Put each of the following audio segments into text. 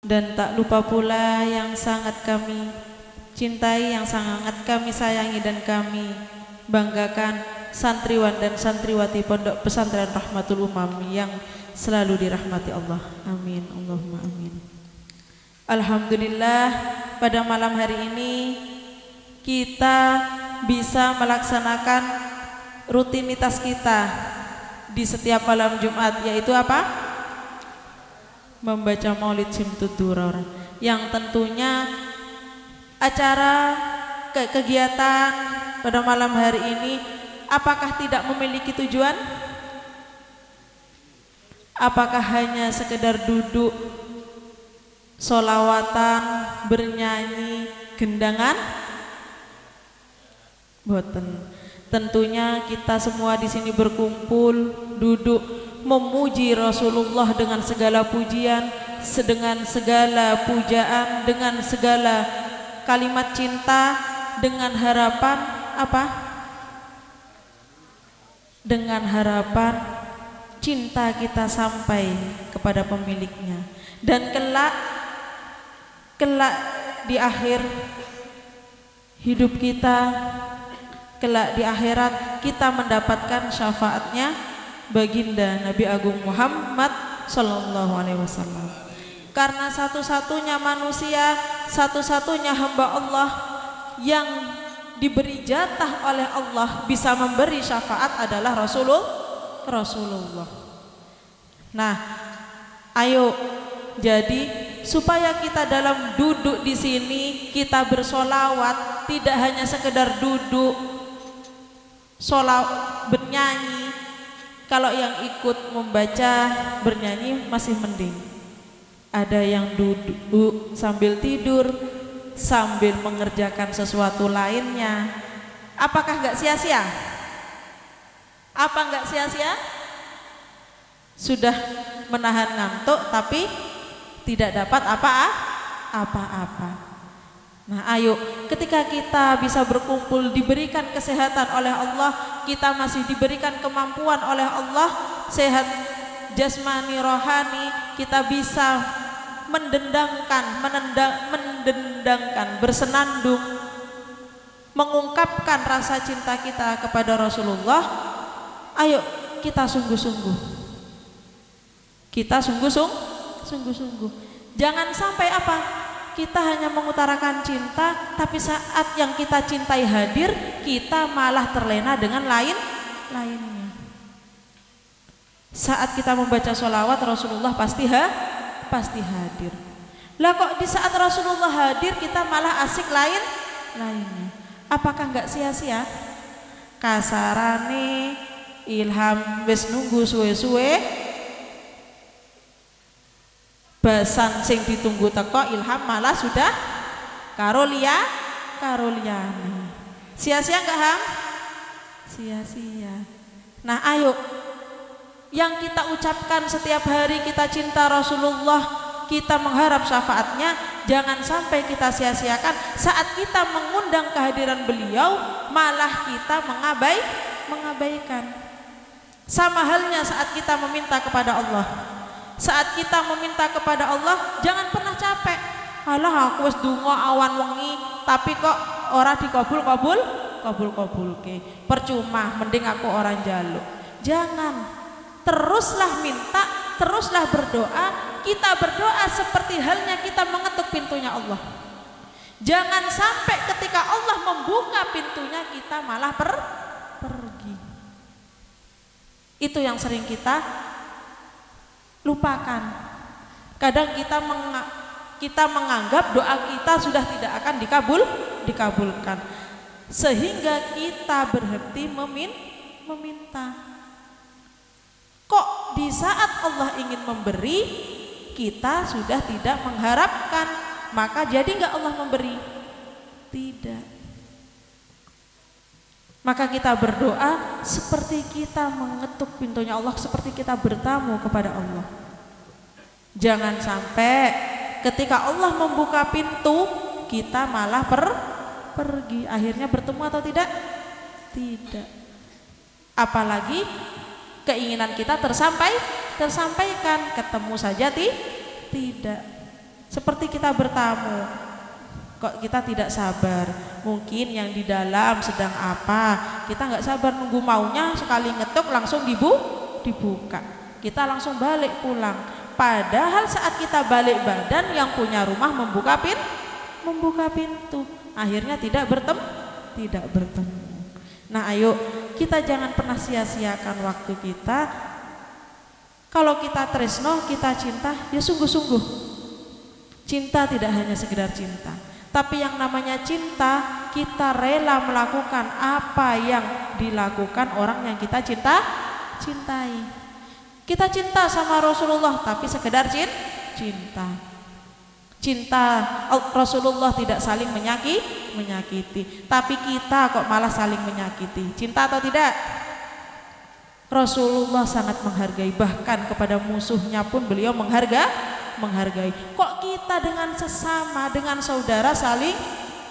Dan tak lupa pula yang sangat kami cintai, yang sangat kami sayangi dan kami banggakan, santriwan dan santriwati Pondok Pesantren Rahmatul Umami yang selalu dirahmati Allah. Amin, Allahumma amin. Alhamdulillah, pada malam hari ini kita bisa melaksanakan rutinitas kita di setiap malam Jumat, yaitu apa? Membaca Maulid Simtud Duror, yang tentunya acara kegiatan pada malam hari ini apakah tidak memiliki tujuan? Apakah hanya sekedar duduk solawatan, bernyanyi, gendangan? Boten. Tentunya kita semua di sini berkumpul, duduk memuji Rasulullah dengan segala pujian, dengan segala pujaan, dengan segala kalimat cinta, dengan harapan apa? Dengan harapan cinta kita sampai kepada pemiliknya, dan kelak di akhir hidup kita, kelak di akhirat kita mendapatkan syafaatnya baginda Nabi Agung Muhammad Sallallahu Alaihi Wasallam. Karena satu-satunya manusia, satu-satunya hamba Allah yang diberi jatah oleh Allah bisa memberi syafaat adalah Rasulullah. Nah, ayo, jadi supaya kita dalam duduk di sini kita bersolawat, tidak hanya sekedar duduk bernyanyi. Kalau yang ikut membaca bernyanyi masih mending. Ada yang duduk sambil tidur, sambil mengerjakan sesuatu lainnya. Apakah nggak sia-sia? Apa nggak sia-sia? Sudah menahan ngantuk tapi tidak dapat apa-apa. Nah, ayo, ketika kita bisa berkumpul, diberikan kesehatan oleh Allah, kita masih diberikan kemampuan oleh Allah, sehat jasmani rohani, kita bisa mendendangkan, bersenandung, mengungkapkan rasa cinta kita kepada Rasulullah. Ayo kita sungguh-sungguh. Kita sungguh-sungguh. Jangan sampai apa? Kita hanya mengutarakan cinta, tapi saat yang kita cintai hadir, kita malah terlena dengan lainnya. Saat kita membaca sholawat, Rasulullah pasti hadir. Lah kok di saat Rasulullah hadir, kita malah asik lainnya. Apakah nggak sia-sia? Kasarane ilham wis nunggu suwe-suwe, basan sing ditunggu teko ilham malah sudah karo liyane. Sia-sia enggak, Ham? Sia-sia. Nah, ayo, yang kita ucapkan setiap hari, kita cinta Rasulullah, kita mengharap syafaatnya, jangan sampai kita sia-siakan. Saat kita mengundang kehadiran beliau, malah kita mengabaikan. Sama halnya saat kita meminta kepada Allah. Saat kita meminta kepada Allah, jangan pernah capek. Alah, aku wis donga awan wengi, tapi kok ora dikabul. Percuma, mending aku orang jaluk. Jangan. Teruslah minta, teruslah berdoa. Kita berdoa seperti halnya kita mengetuk pintunya Allah. Jangan sampai ketika Allah membuka pintunya kita malah pergi. Itu yang sering kita lupakan. Kadang kita menganggap doa kita sudah tidak akan dikabulkan, sehingga kita berhenti meminta. Kok di saat Allah ingin memberi, kita sudah tidak mengharapkan, maka jadi nggak Allah memberi? Tidak. Maka kita berdoa seperti kita mengetuk pintunya Allah, seperti kita bertamu kepada Allah. Jangan sampai ketika Allah membuka pintu, kita malah pergi. Akhirnya bertemu atau tidak? Tidak. Apalagi keinginan kita tersampaikan, ketemu saja tidak. Seperti kita bertamu, kok kita tidak sabar. Mungkin yang di dalam sedang apa, kita nggak sabar nunggu maunya, sekali ngetuk langsung dibuka. Kita langsung balik pulang. Padahal saat kita balik badan, yang punya rumah membuka pintu. Akhirnya tidak bertemu. Nah, ayo kita jangan pernah sia-siakan waktu kita. Kalau kita tresno, kita cinta, ya sungguh-sungguh. Cinta tidak hanya sekedar cinta, tapi yang namanya cinta, kita rela melakukan apa yang dilakukan orang yang kita cintai. Kita cinta sama Rasulullah, tapi sekedar cinta. Cinta Rasulullah tidak saling menyakiti, tapi kita kok malah saling menyakiti. Cinta atau tidak? Rasulullah sangat menghargai, bahkan kepada musuhnya pun beliau menghargai. Kok kita dengan sesama, dengan saudara saling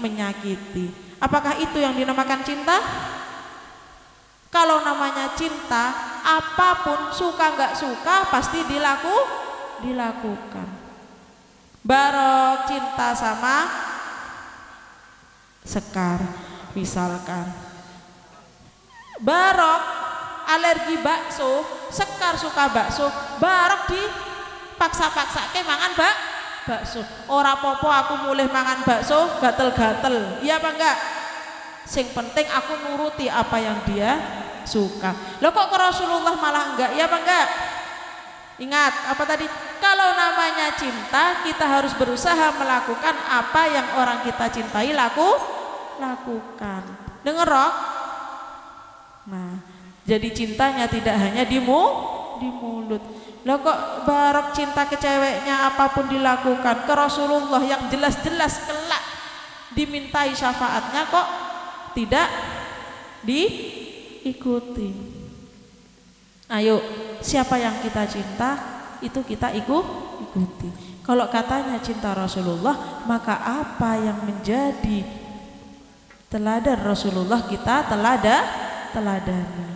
menyakiti? Apakah itu yang dinamakan cinta? Kalau namanya cinta, apapun suka nggak suka pasti dilakukan. Barok cinta sama Sekar misalkan. Barok alergi bakso, Sekar suka bakso, Barok dipaksa-paksa ke mangan bakso. Ora popo aku mulih mangan bakso gatel-gatel. Iya apa enggak? Sing penting aku nuruti apa yang dia suka. Loh kok ke Rasulullah malah enggak? Iya apa enggak? Ingat apa tadi? Kalau namanya cinta, kita harus berusaha melakukan apa yang orang kita cintai lakukan. Dengar roh? Nah, jadi cintanya tidak hanya di mulut. Loh kok Barok cinta ke ceweknya apapun dilakukan, ke Rasulullah yang jelas-jelas kelak dimintai syafaatnya kok tidak diikuti. Ayo, siapa yang kita cinta itu kita ikuti. Kalau katanya cinta Rasulullah, maka apa yang menjadi teladan Rasulullah kita teladani.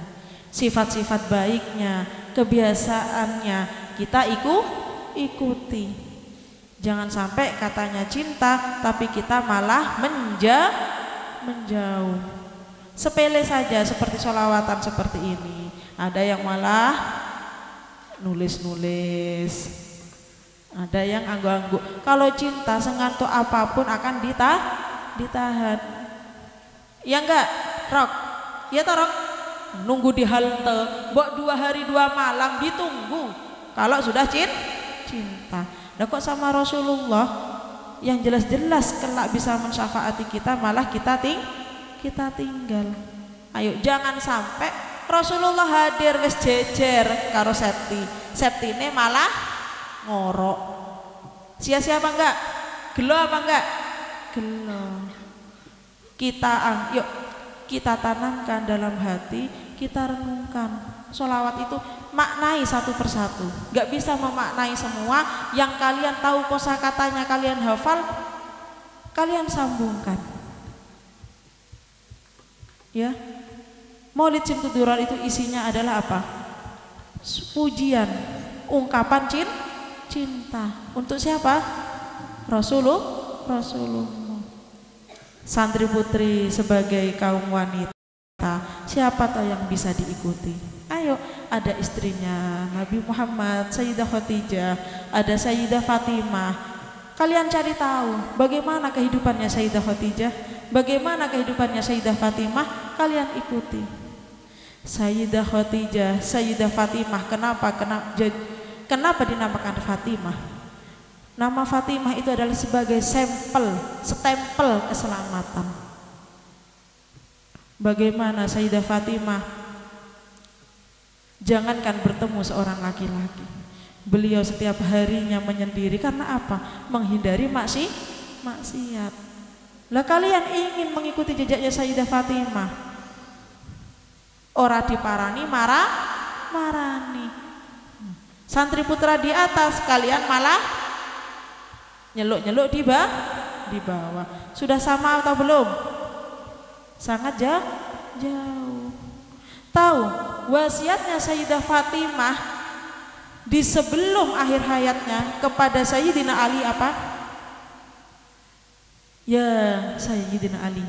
Sifat-sifat baiknya, kebiasaannya kita ikuti. Jangan sampai katanya cinta tapi kita malah menjauh. Sepele saja seperti sholawatan seperti ini. Ada yang malah nulis-nulis, ada yang anggu-anggu. Kalau cinta sengantuk apapun akan ditahan. Ya enggak, Rok? Ya toh Rok? Nunggu di halte, mbok 2 hari 2 malam ditunggu. Kalau sudah cinta. Nah kok sama Rasulullah yang jelas-jelas kelak bisa mensyafaati kita malah kita tinggal. Ayo jangan sampai Rasulullah hadir wis jejer karo Septine malah ngorok. Sia-sia apa enggak? Gelo apa enggak? Gelo. Yuk kita tanamkan dalam hati, kita renungkan. Sholawat itu maknai satu persatu. Enggak bisa memaknai semua. Yang kalian tahu kosakatanya, kalian hafal, kalian sambungkan. Ya. Maulid Simtuduran itu isinya adalah apa? Pujian, ungkapan cinta. Untuk siapa? Rasulullah. Santri putri sebagai kaum wanita, siapa tahu yang bisa diikuti? Ayo, ada istrinya Nabi Muhammad, Sayyidah Khadijah, ada Sayyidah Fatimah. Kalian cari tahu bagaimana kehidupannya Sayyidah Khadijah, bagaimana kehidupannya Sayyidah Fatimah, kalian ikuti. Sayyidah Khadijah, Sayyidah Fatimah, kenapa dinamakan Fatimah? Nama Fatimah itu adalah sebagai stempel keselamatan. Bagaimana Sayyidah Fatimah jangankan bertemu seorang laki-laki, beliau setiap harinya menyendiri karena apa? Menghindari maksiat. Lah kalian ingin mengikuti jejaknya Sayyidah Fatimah, ora diparani marani. Santri putra di atas, kalian malah nyeluk-nyeluk di bawah. Sudah sama atau belum? Sangat jauh. Tahu wasiatnya Sayyidah Fatimah di sebelum akhir hayatnya kepada Sayyidina Ali apa? Ya Sayyidina Ali,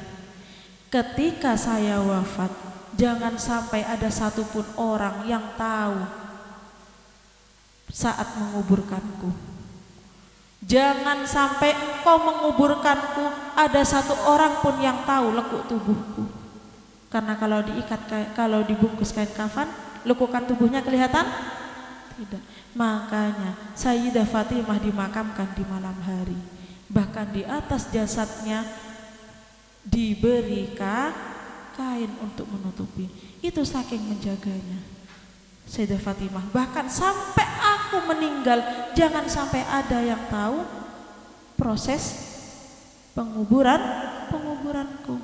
ketika saya wafat, jangan sampai ada satupun orang yang tahu saat menguburkanku. Jangan sampai engkau menguburkanku ada satu orang pun yang tahu lekuk tubuhku. Karena kalau dibungkus kain kafan, lekukan tubuhnya kelihatan? Tidak. Makanya Sayyidah Fatimah dimakamkan di malam hari. Bahkan di atas jasadnya diberi kain untuk menutupi. Itu saking menjaganya Sayyidah Fatimah. Bahkan sampai aku meninggal, jangan sampai ada yang tahu proses penguburanku.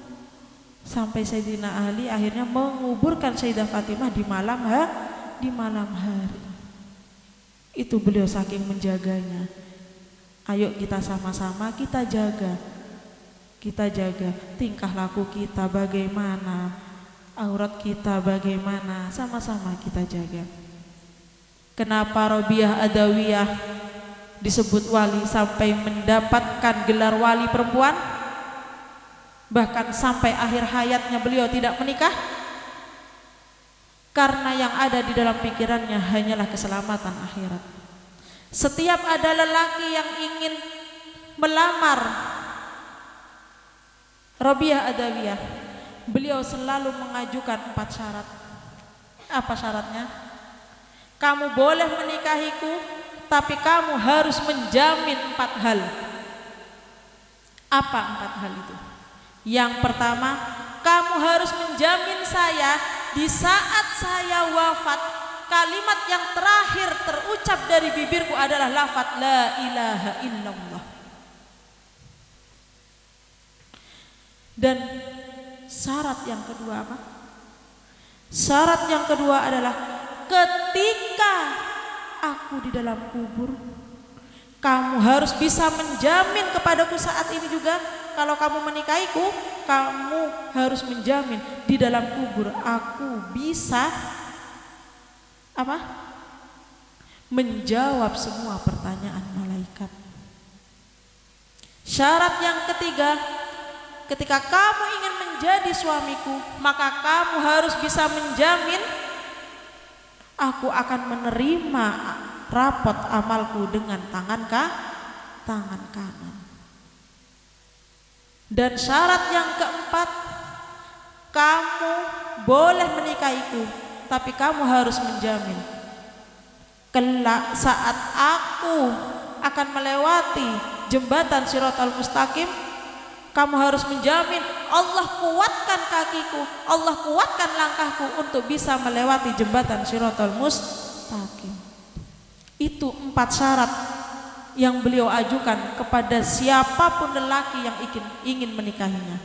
Sampai Sayyidina Ali akhirnya menguburkan Sayyidah Fatimah di malam hari. Itu beliau saking menjaganya. Ayo kita sama-sama kita jaga tingkah laku kita bagaimana, aurat kita bagaimana, sama-sama kita jaga. Kenapa Robiah Adawiyah disebut wali sampai mendapatkan gelar wali perempuan? Bahkan sampai akhir hayatnya beliau tidak menikah, karena yang ada di dalam pikirannya hanyalah keselamatan akhirat. Setiap ada lelaki yang ingin melamar Robiah Adawiyah, beliau selalu mengajukan 4 syarat. Apa syaratnya? Kamu boleh menikahiku, tapi kamu harus menjamin 4 hal. Apa 4 hal itu? Yang pertama, kamu harus menjamin saya di saat saya wafat, kalimat yang terakhir terucap dari bibirku adalah lafaz la ilaha illallah. Dan syarat yang kedua apa? Syarat yang kedua adalah ketika aku di dalam kubur, kamu harus bisa menjamin kepadaku saat ini juga. Kalau kamu menikahiku, kamu harus menjamin di dalam kubur aku bisa apa? Menjawab semua pertanyaan malaikat. Syarat yang ketiga, ketika kamu ingin menjadi suamiku, maka kamu harus bisa menjamin aku akan menerima rapot amalku dengan tangan kanan. Dan syarat yang keempat, kamu boleh menikahiku, tapi kamu harus menjamin kelak saat aku akan melewati jembatan Shiratal Mustaqim, kamu harus menjamin Allah kuatkan kakiku, Allah kuatkan langkahku untuk bisa melewati jembatan Shiratal Mustaqim. Itu 4 syarat yang beliau ajukan kepada siapapun lelaki yang ingin menikahinya.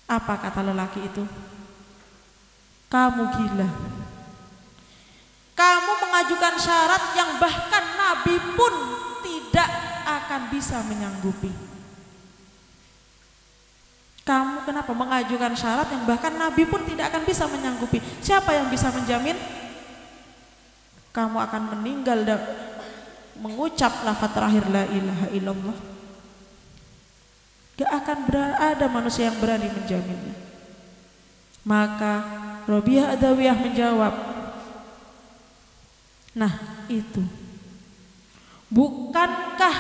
Apa kata lelaki itu? Kamu gila. Kamu mengajukan syarat yang bahkan Nabi pun tidak akan bisa menyanggupi. Kamu kenapa mengajukan syarat yang bahkan Nabi pun tidak akan bisa menyanggupi? Siapa yang bisa menjamin? Kamu akan meninggal dan mengucap lafaz terakhir la ilaha illallah. Gak akan ada manusia yang berani menjaminnya. Maka Robiah Adawiyah menjawab, nah itu, bukankah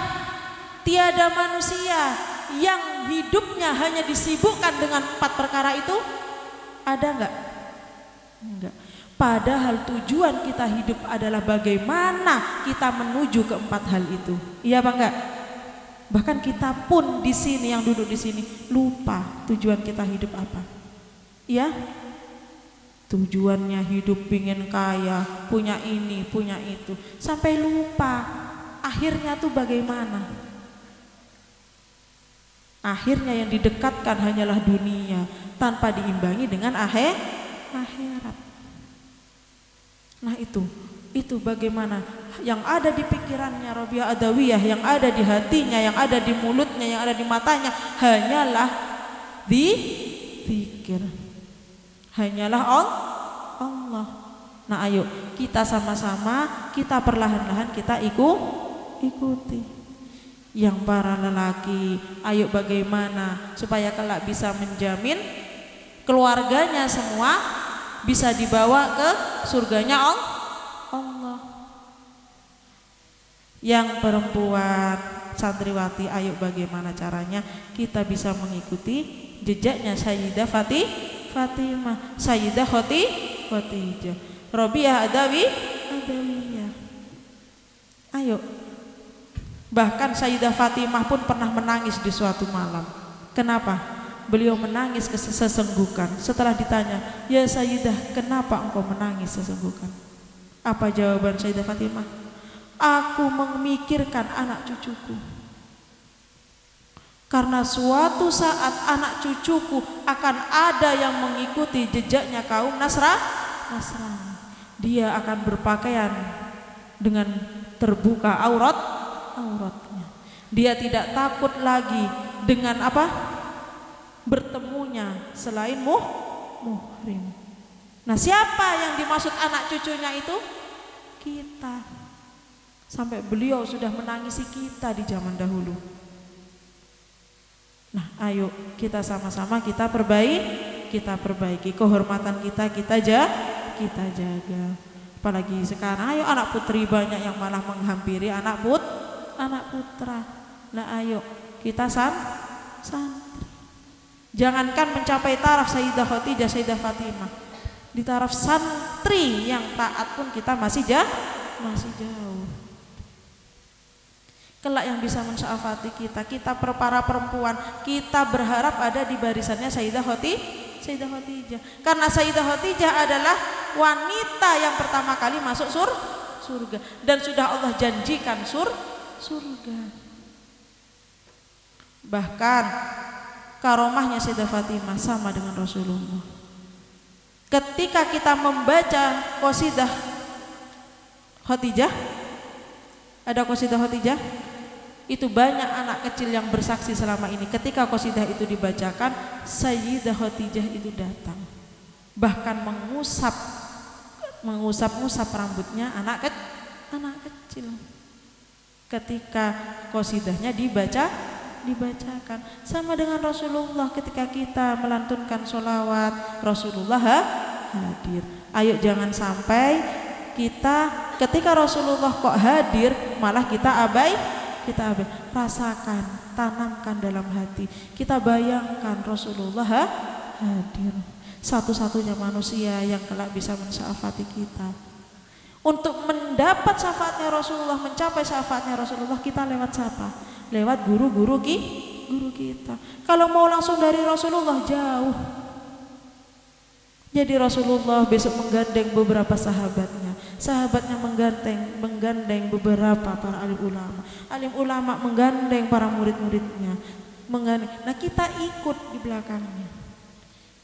tiada manusia yang hidupnya hanya disibukkan dengan 4 perkara itu? Ada enggak? Enggak. Padahal tujuan kita hidup adalah bagaimana kita menuju ke 4 hal itu. Iya apa enggak? Bahkan kita pun di sini yang duduk di sini lupa tujuan kita hidup apa. Iya? Tujuannya hidup pingin kaya, punya ini, punya itu, sampai lupa akhirnya tuh bagaimana. Akhirnya yang didekatkan hanyalah dunia tanpa diimbangi dengan akhirat. Nah itu bagaimana yang ada di pikirannya Robiah Adawiyah, yang ada di hatinya, yang ada di mulutnya, yang ada di matanya hanyalah zikir, hanyalah Allah. Nah ayo kita sama-sama, kita perlahan-lahan kita ikuti. yang para lelaki, ayo bagaimana supaya kelak bisa menjamin keluarganya semua bisa dibawa ke surganya Allah. Yang perempuan santriwati, ayo bagaimana caranya kita bisa mengikuti jejaknya Sayyidah Fatimah, Sayyidah Khadijah, Robiah Adawiyah. Ayo. Bahkan Sayyidah Fatimah pun pernah menangis di suatu malam. Kenapa? Beliau menangis sesenggukan. Setelah ditanya, "Ya Sayyidah, kenapa engkau menangis sesenggukan?" Apa jawaban Sayyidah Fatimah? "Aku memikirkan anak cucuku. Karena suatu saat anak cucuku akan ada yang mengikuti jejaknya kaum Nasrani. Dia akan berpakaian dengan terbuka auratnya. Dia tidak takut lagi dengan bertemunya selain muhrim. Nah, siapa yang dimaksud anak cucunya itu? Kita. Sampai beliau sudah menangisi kita di zaman dahulu. Nah, ayo kita sama-sama kita perbaiki kehormatan kita jaga. Apalagi sekarang, ayo anak putri banyak yang malah menghampiri anak putra. Nah, ayo kita santri. Jangankan mencapai taraf Sayyidah Khadijah, Sayyidah Fatimah, di taraf santri yang taat pun kita masih jauh. Kelak yang bisa mensyafaati kita para perempuan, kita berharap ada di barisannya Sayyidah Khadijah. Karena Sayyidah Khadijah adalah wanita yang pertama kali masuk surga dan sudah Allah janjikan surga. Bahkan karomahnya Sayyidah Fatimah sama dengan Rasulullah. Ketika kita membaca qasidah Khadijah, ada qasidah Khadijah, itu banyak anak kecil yang bersaksi selama ini. Ketika qasidah itu dibacakan, Sayyidah Khadijah itu datang, bahkan mengusap rambutnya anak kecil. Ketika qasidahnya dibacakan, sama dengan Rasulullah. Ketika kita melantunkan sholawat, Rasulullah hadir. Ayo jangan sampai kita ketika Rasulullah kok hadir malah kita abai. Rasakan, tanamkan dalam hati. Kita bayangkan Rasulullah hadir, satu-satunya manusia yang kelak bisa mensyafaati kita. Untuk mendapat syafaatnya Rasulullah, mencapai syafaatnya Rasulullah, kita lewat siapa? Lewat guru kita. Kalau mau langsung dari Rasulullah jauh. Jadi Rasulullah besok menggandeng beberapa sahabatnya menggandeng beberapa para alim ulama menggandeng para murid-muridnya, nah kita ikut di belakangnya.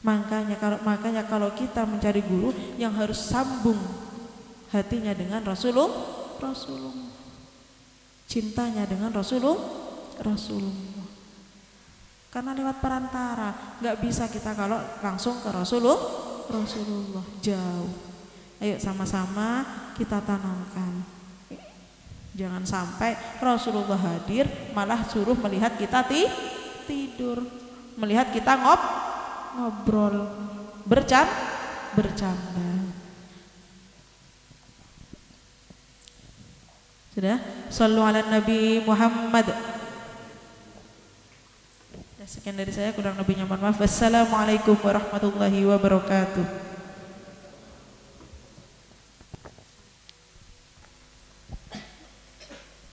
Makanya kalau kita mencari guru yang harus sambung hatinya dengan Rasulullah, cintanya dengan Rasulullah. Karena lewat perantara, nggak bisa kita kalau langsung ke Rasulullah jauh. Ayo sama-sama kita tanamkan. Jangan sampai Rasulullah hadir malah suruh melihat kita tidur, melihat kita ngobrol, bercanda. Sudah? Shallu ala Nabi Muhammad. Sekian dari saya, kurang lebihnya mohon maaf. Wassalamualaikum warahmatullahi wabarakatuh.